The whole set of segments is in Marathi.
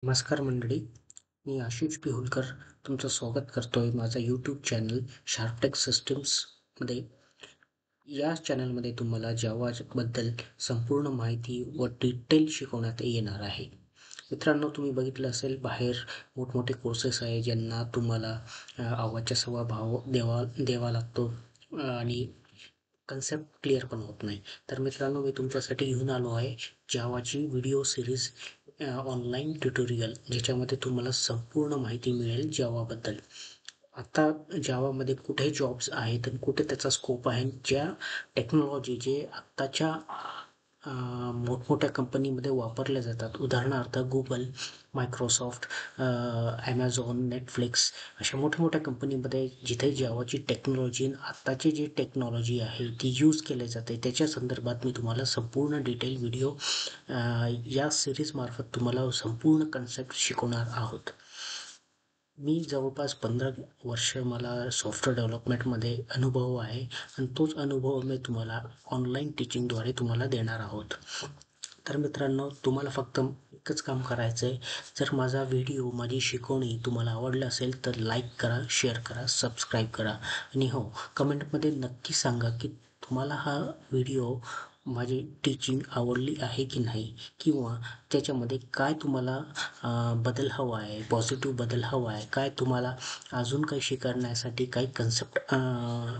नमस्कार मंडळी. मी आशिष पिहुलकर तुमचं स्वागत करतोय माझा यूट्यूब चॅनल शार्पटेक सिस्टीम्समध्ये. या चॅनलमध्ये तुम्हाला जावाबद्दल संपूर्ण माहिती व डिटेल शिकवण्यात येणार आहे. मित्रांनो, तुम्ही बघितलं असेल बाहेर मोठमोठे कोर्सेस आहे ज्यांना तुम्हाला आवाजच्या स्वभाव द्यावा लागतो आणि कन्सेप्ट क्लिअर पण होत नाही. तर मित्रांनो, मी तुमच्यासाठी घेऊन आलो आहे जावाची व्हिडिओ सिरीज ऑनलाईन ट्युटोरियल, ज्याच्यामध्ये तुम्हाला संपूर्ण माहिती मिळेल जावाबद्दल. आता जावामध्ये कुठे जॉब्स आहेत आणि कुठे त्याचा स्कोप आहे, ज्या टेक्नॉलॉजी जे आत्ताच्या मोठमोठ्या कंपनीमध्ये वापरल्या जातात. उदाहरणार्थ गुगल, मायक्रोसॉफ्ट, ॲमेझॉन, नेटफ्लिक्स अशा मोठ्या मोठ्या कंपनीमध्ये जिथे जावाची टेक्नॉलॉजी आत्ताची जी टेक्नॉलॉजी आहे ती यूज केली जाते, त्याच्या संदर्भात मी तुम्हाला संपूर्ण डिटेल व्हिडिओ या सिरीजमार्फत तुम्हाला संपूर्ण कन्सेप्ट शिकवणार आहोत. मी जवळपास 15 वर्ष मला सॉफ्टवेअर डेव्हलपमेंटमध्ये अनुभव आहे आणि तोच अनुभव मी तुम्हाला ऑनलाईन टीचिंगद्वारे तुम्हाला देणार आहोत. तर मित्रांनो, तुम्हाला फक्त एकच काम करायचं आहे. जर माझा व्हिडिओ, माझी शिकवणी तुम्हाला आवडलं असेल तर लाईक करा, शेअर करा, सबस्क्राईब करा आणि हो, कमेंटमध्ये नक्की सांगा की तुम्हाला हा व्हिडिओ, माझी टीचिंग आवडली आहे की नाही, किंवा त्याच्यामध्ये काय तुम्हाला बदल हवा आहे, पॉझिटिव्ह बदल हवा आहे, काय तुम्हाला अजून काही शिकवण्यासाठी काही कन्सेप्ट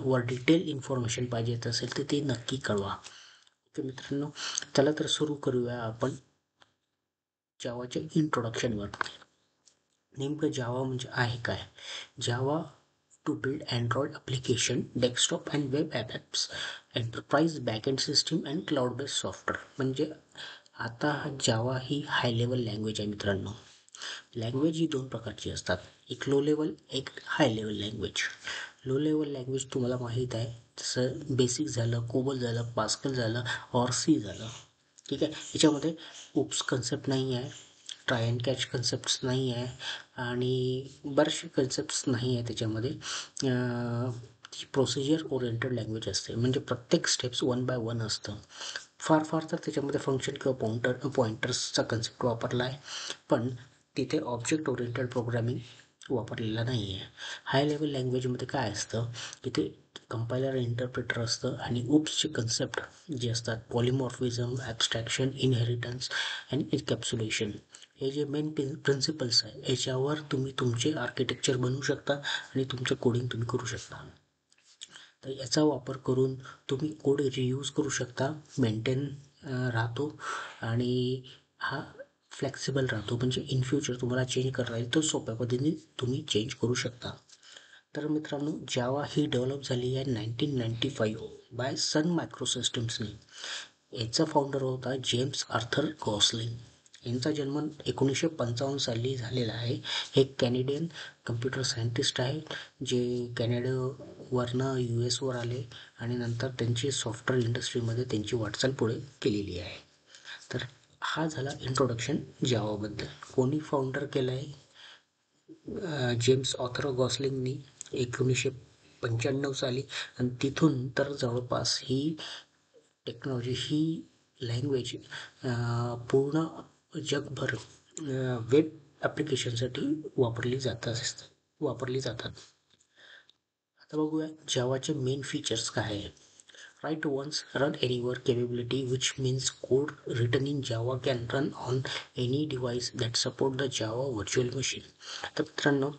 वर डिटेल इन्फॉर्मेशन पाहिजे असेल तर ते नक्की कळवा. ओके मित्रांनो, चला तर सुरू करूया आपण जावाच्या इंट्रोडक्शनवर. नेमकं जावा म्हणजे आहे काय? Java to build Android application, desktop and web apps, enterprise backend system and cloud based software. म्हणजे आता जावा ही हाय लेवल लँग्वेज आहे मित्रांनो. लँग्वेज ही दोन प्रकारची असतात, एक लो लेवल, एक high level language. Low level language तुम्हाला माहीत आहे, जसं बेसिक झालं, कोबल झालं, पास्कल झालं, और सी झालं. ठीक आहे. याच्यामध्ये उप्स कन्सेप्ट नाही आहे, ट्राय अँड कॅच कन्सेप्ट्स नाही आहे आणि बरेचसे कन्सेप्ट्स नाही आहे त्याच्यामध्ये. ती प्रोसिजर ओरिएंटेड लँग्वेज असते, म्हणजे प्रत्येक स्टेप्स वन बाय वन असतं. फार फार तर त्याच्यामध्ये फंक्शन किंवा पॉइंटर्सचा कन्सेप्ट वापरला आहे, पण तिथे ऑब्जेक्ट ओरिएंटेड प्रोग्रामिंग वापरलेला नाही आहे. हाय लेवल लँग्वेजमध्ये काय असतं, तिथे कंपायलर इंटरप्रेटर असतं आणि उप्सचे कन्सेप्ट जे असतात, polymorphism, abstraction, inheritance and encapsulation, हे जे मेन प्रिन्सिपल्स आहे, याच्यावर तुम्ही तुमचे आर्किटेक्चर बनवू शकता आणि तुमचं कोडिंग तुम्ही करू शकता. तर याचा वापर करून तुम्ही कोड रियूज करू शकता, मेंटेन राहतो आणि हा फ्लेक्सिबल राहतो. म्हणजे इन फ्युचर तुम्हाला चेंज करायला आहे तर सोप्या पद्धतीने तुम्ही चेंज करू शकता. तर मित्रांनो, जावा ही डेव्हलप झाली आहे 1995 बाय सन मायक्रो सिस्टम्सने. याचा फाउंडर होता जेम्स आर्थर गॉसलिंग. यांचा जन्म 1955 साली झालेला आहे. हे कॅनेडियन कम्प्युटर सायंटिस्ट आहे, जे कॅनडावरनं US वर आले आणि नंतर त्यांची सॉफ्टवेअर इंडस्ट्रीमध्ये त्यांची वाटचाल पुढे केलेली आहे. तर हा झाला इंट्रोडक्शन जावाबद्दल. कोणी फाउंडर केलं आहे? जेम्स ऑथर गॉसलिंगनी 1995 साली. आणि तिथून तर जवळपास ही टेक्नॉलॉजी, ही लँग्वेज पूर्ण जगभर वेब ॲप्लिकेशनसाठी वापरली जातात. आता बघूया जावाचे मेन फीचर्स काय आहे. Write once, run anywhere capability, which means code written in Java can run on any device that support the Java virtual machine. तर मित्रांनो,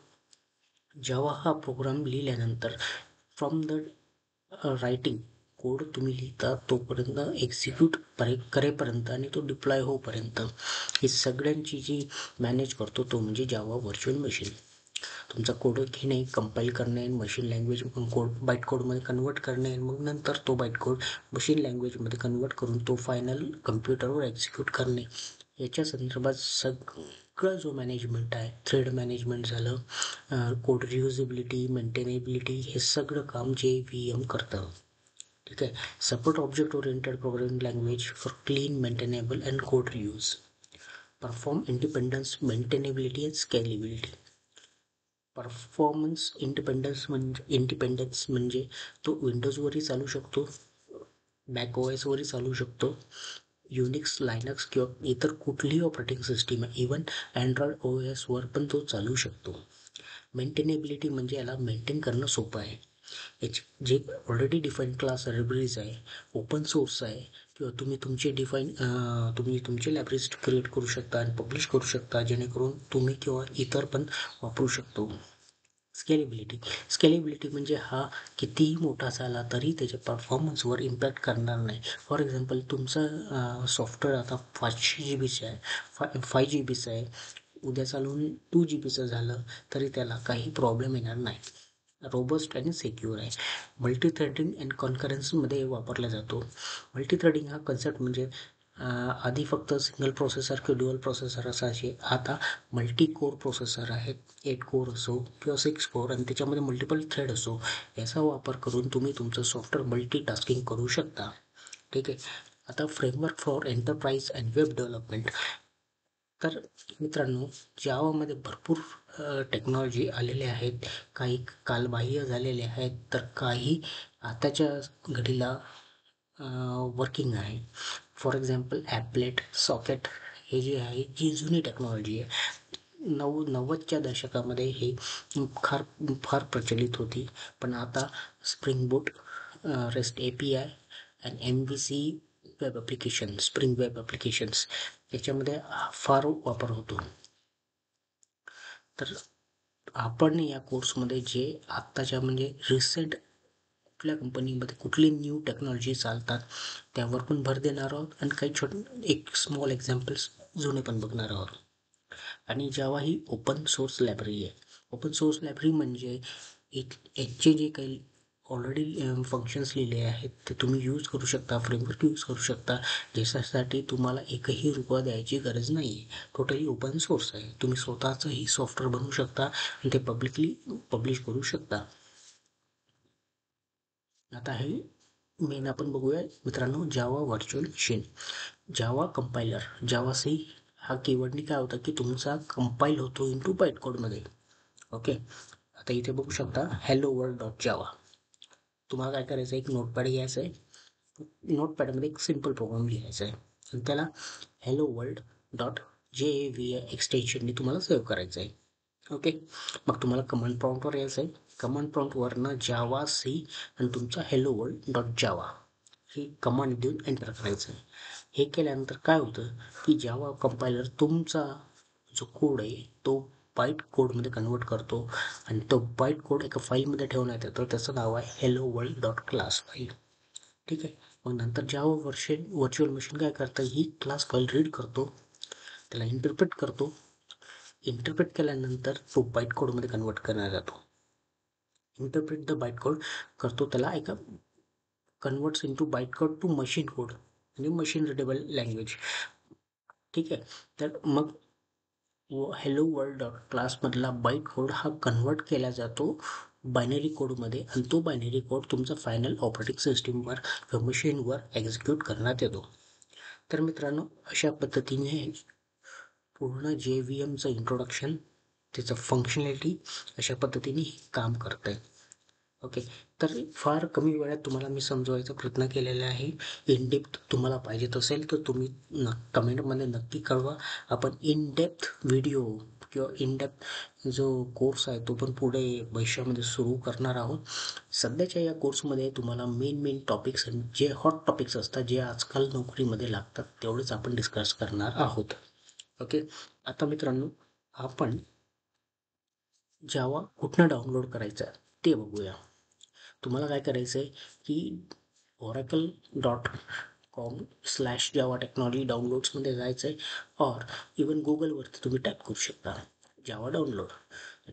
जावा हा प्रोग्राम लिहिल्यानंतर फ्रॉम द रायटिंग, कोड तुम्ही लिहिता तोपर्यंत, एक्झिक्यूट करेपर्यंत आणि तो डिप्लॉय होईपर्यंत, ही सगळ्यांची जी मॅनेज करतो तो म्हणजे जावा व्हर्च्युअल मशीन. तुमचा कोड घेणे, कंपाईल करणे, मशीन लँग्वेज कोड बाईट कोडमध्ये कन्वर्ट करणे, मग नंतर तो बाईट कोड मशीन लँग्वेजमध्ये कन्वर्ट करून तो फायनल कम्प्युटरवर एक्झिक्यूट करणे, याच्या संदर्भात सगळं जो मॅनेजमेंट आहे, थ्रेड मॅनेजमेंट झालं, कोड रियुजेबिलिटी, मेंटेनेबिलिटी, हे सगळं काम JVM करतं. ठीक आहे. Support object oriented programming language for clean, maintainable and code reuse. Perform independence, maintainability and scalability. Performance independence म्हणजे तो विंडोजवरही चालू शकतो, मॅक OSवरही चालू शकतो, युनिक्स, लायनक्स किंवा इतर कुठलीही ऑपरेटिंग सिस्टीम आहे, इवन अँड्रॉइड OSवर पण तो चालू शकतो. मेंटेनेबिलिटी म्हणजे याला मेंटेन करणं सोपं आहे. याची जे ऑलरेडी डिफाईन क्लास लायब्ररीज आहे, ओपन सोर्स आहे, किंवा तुम्ही तुमचे तुम्ही तुमचे लायब्ररीज क्रिएट करू शकता आणि पब्लिश करू शकता, जेणेकरून तुम्ही किंवा इतर पण वापरू शकतो. स्केलेबिलिटी म्हणजे हा कितीही मोठा झाला तरी त्याच्या परफॉर्मन्सवर इम्पॅक्ट करणार नाही. फॉर एक्झाम्पल, तुमचं सॉफ्टवेअर आता 500 GB आहे, 5 GB आहे, उद्या चालून 2 GB झालं तरी त्याला काही प्रॉब्लेम येणार नाही. रोबस्ट आणि सिक्युअर आहे. मल्टीथ्रेडिंग अँड कॉन्करन्समध्ये वापरला जातो. मल्टीथ्रेडिंग हा कन्सेप्ट म्हणजे आधी फक्त सिंगल प्रोसेसर किंवा ड्युअल प्रोसेसर असायचे, आता मल्टी कोर प्रोसेसर आहेत. 8 कोर असो किंवा 6 कोर आणि त्याच्यामध्ये मल्टिपल थ्रेड असो, याचा वापर करून तुम्ही तुमचं सॉफ्टवेअर मल्टीटास्किंग करू शकता. ठीक आहे. आता framework for enterprise and web development. तर मित्रांनो, जावामध्ये भरपूर टेक्नॉलॉजी आलेले आहेत. काही कालबाह्य झालेले आहेत, तर काही आताच्या घडीला वर्किंग आहे. फॉर एक्झाम्पल, ॲपलेट, सॉकेट हे जे आहे, जी जुनी टेक्नॉलॉजी आहे. 90च्या दशकामध्ये हे फार फार प्रचलित होती, पण आता स्प्रिंग बूट, रेस्ट API आणि MVC web application, spring web applications याच्यामध्ये फार वापर होतो. तर आपण या कोर्समध्ये जे आत्ताच्या म्हणजे रिसेंट कुठल्या कंपनीमध्ये कुठली न्यू टेक्नॉलॉजी चालतात त्यावर पण भर देणार आहोत, आणि काही एक स्मॉल एक्झाम्पल्स जुने पण बघणार आहोत. आणि जावा ही ओपन सोर्स लायब्ररी आहे. ओपन सोर्स लायब्ररी म्हणजे याचे जे काही ऑलरेडी फंक्शन्स लिहिले आहेत ते तुम्ही यूज करू शकता, फ्रेमवर्क यूज करू शकता, ज्याच्यासाठी तुम्हाला एकही रुपया द्यायची गरज नाही आहे. टोटली ओपन सोर्स आहे. तुम्ही स्वतःचंही सॉफ्टवेअर बनवू शकता आणि ते पब्लिकली पब्लिश करू शकता. आता हे मेन आपण बघूया मित्रांनो, जावा व्हर्च्युअल मशीन. जावा कंपायलर, जावा सी हा कीवर्डनी काय होतं की तुमचा कंपाईल होतो इंटू बाईट कोडमध्ये. ओके. आता इथे बघू शकता हॅलो वर्ल्ड डॉट जावा. तुम्हाला काय करायचं आहे, एक नोटपॅड घ्यायचं आहे. नोटपॅडमध्ये एक सिम्पल प्रोग्राम लिहायचा आहे आणि त्याला हॅलो वर्ल्ड डॉट JAVA एक्सटेन्शनने तुम्हाला सेव्ह करायचं आहे. ओके. मग तुम्हाला कमांड प्रॉम्प्टवर यायचं आहे. कमांड प्रॉम्प्टवरनं जावा सी आणि तुमचा हॅलो वर्ल्ड डॉट जावा ही कमांड देऊन एंटर करायचं आहे. हे केल्यानंतर काय होतं की जावा कंपायलर तुमचा जो कोड आहे तो बाईट कोडमध्ये कन्वर्ट करतो आणि तो बाईट कोड एका फाईलमध्ये ठेवण्यात येतो. त्याचं नाव आहे hello world dot class file. ठीक आहे. मग नंतर जावा व्हर्च्युअल मशीन काय करतं, ही क्लास फाईल रीड करतो, त्याला इंटरप्रेट करतो. इंटरप्रेट केल्यानंतर तो बाईट कोडमध्ये कन्वर्ट करण्यात जातो. इंटरप्रेट द बाईट कोड करतो, त्याला एका converts into byte code to machine code म्हणजे मशीन रिडेबल लँग्वेज. ठीक आहे. तर मग हॅलो वर्ल्ड डॉट क्लासमधला बाईट कोड हा कन्वर्ट केला जातो बायनरी कोडमध्ये, आणि तो बायनरी कोड तुमचा फायनल ऑपरेटिंग सिस्टीमवर किंवा मशीनवर एक्झिक्यूट करण्यात येतो. तर मित्रांनो, अशा पद्धतीने पूर्ण JVMचं इंट्रोडक्शन, त्याचं फंक्शनॅलिटी अशा पद्धतीने काम करतं आहे. ओके. तर फार कमी वेळात तुम्हाला मी समजवायचा प्रयत्न केलेला आहे. इन डेप्थ तुम्हाला पाहिजेत असेल तर तुम्ही कमेंटमध्ये नक्की कळवा. आपण इन डेप्थ व्हिडिओ किंवा इन डेप्थ जो कोर्स आहे तो पण पुढे भविष्यामध्ये सुरू करणार आहोत. सध्याच्या या कोर्समध्ये तुम्हाला मेन टॉपिक्स, जे हॉट टॉपिक्स असतात, जे आजकाल नोकरीमध्ये लागतात, तेवढेच आपण डिस्कस करणार आहोत. ओके. आता मित्रांनो, आपण जावा कुठनं डाउनलोड करायचा ते बघूया. तुम्हाला काय करायचं आहे की oracle.com/java टेक्नॉलॉजी डाउनलोड्समध्ये जायचं आहे, और इवन गुगलवरती तुम्ही टाईप करू शकता जावा डाउनलोड.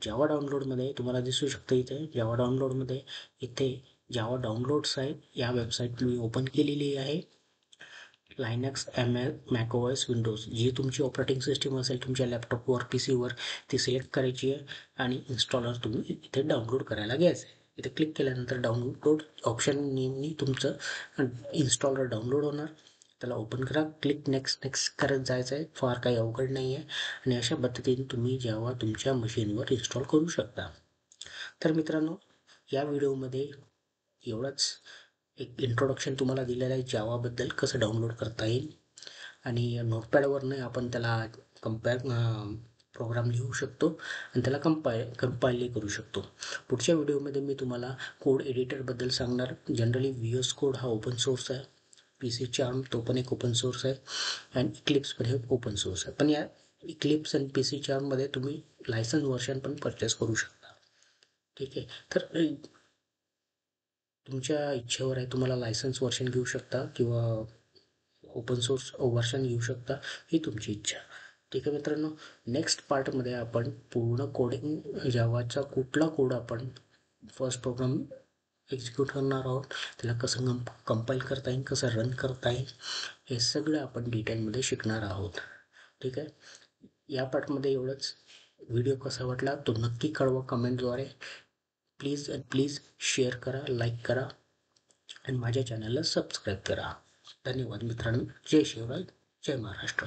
जावा डाउनलोडमध्ये तुम्हाला दिसू शकतं इथे जावा डाउनलोडमध्ये इथे जावा डाउनलोड्स आहे. या वेबसाईट मी ओपन केलेली आहे. लायनक्स, macOS, विंडोज जी तुमची ऑपरेटिंग सिस्टीम असेल तुमच्या लॅपटॉपवर, PCवर, ती सिलेक्ट करायची आहे आणि इन्स्टॉलर तुम्ही इथे डाउनलोड करायला घ्यायचं आहे. इथे क्लिक केल्यानंतर डाउनलोड ऑप्शननी तुमचं इन्स्टॉलर डाउनलोड होणार. त्याला ओपन करा, क्लिक नेक्स्ट करत जायचं आहे. फार काही अवघड नाही आहे आणि अशा पद्धतीने तुम्ही जावा तुमच्या मशीनवर इन्स्टॉल करू शकता. तर मित्रांनो, या व्हिडिओमध्ये एवढंच एक इंट्रोडक्शन तुम्हाला दिलेलं आहे जावाबद्दल, कसं डाउनलोड करता येईल. आणि नोटपॅडवरनं आपण त्याला प्रोग्राम लिहू शकतो आणि त्याला कंपाईलही करू शकतो. पुढच्या व्हिडिओमध्ये मी तुम्हाला कोड एडिटरबद्दल सांगणार. जनरली VS कोड हा ओपन सोर्स आहे. PC चार्म तो पण एक ओपन सोर्स आहे आणि इक्लिप्स पण हे ओपन सोर्स आहे. पण या इक्लिप्स आणि PC चार्ममध्ये तुम्ही लायसन्स व्हर्जन पण परचेस करू शकता. ठीक आहे. तर तुमच्या इच्छेवर आहे, तुम्हाला लायसन्स व्हर्जन घेऊ शकता किंवा ओपन सोर्स व्हर्जन घेऊ शकता, ही तुमची इच्छा. ठीक आहे मित्रांनो, नेक्स्ट पार्टमध्ये आपण पूर्ण कोडिंग जावाचा कुठला कोड आपण फर्स्ट प्रोग्राम एक्झिक्यूट करणार आहोत, त्याला कसं कंपाईल करता येईल, कसं रन करता येईल, हे सगळं आपण डिटेलमध्ये शिकणार आहोत. ठीक आहे. या पार्टमध्ये एवढंच. व्हिडिओ कसा वाटला तो नक्की कळवा कमेंटद्वारे. प्लीज शेअर करा, लाईक करा आणि माझ्या चॅनलला सबस्क्राईब करा. धन्यवाद मित्रांनो. जय शिवराय, जय महाराष्ट्र.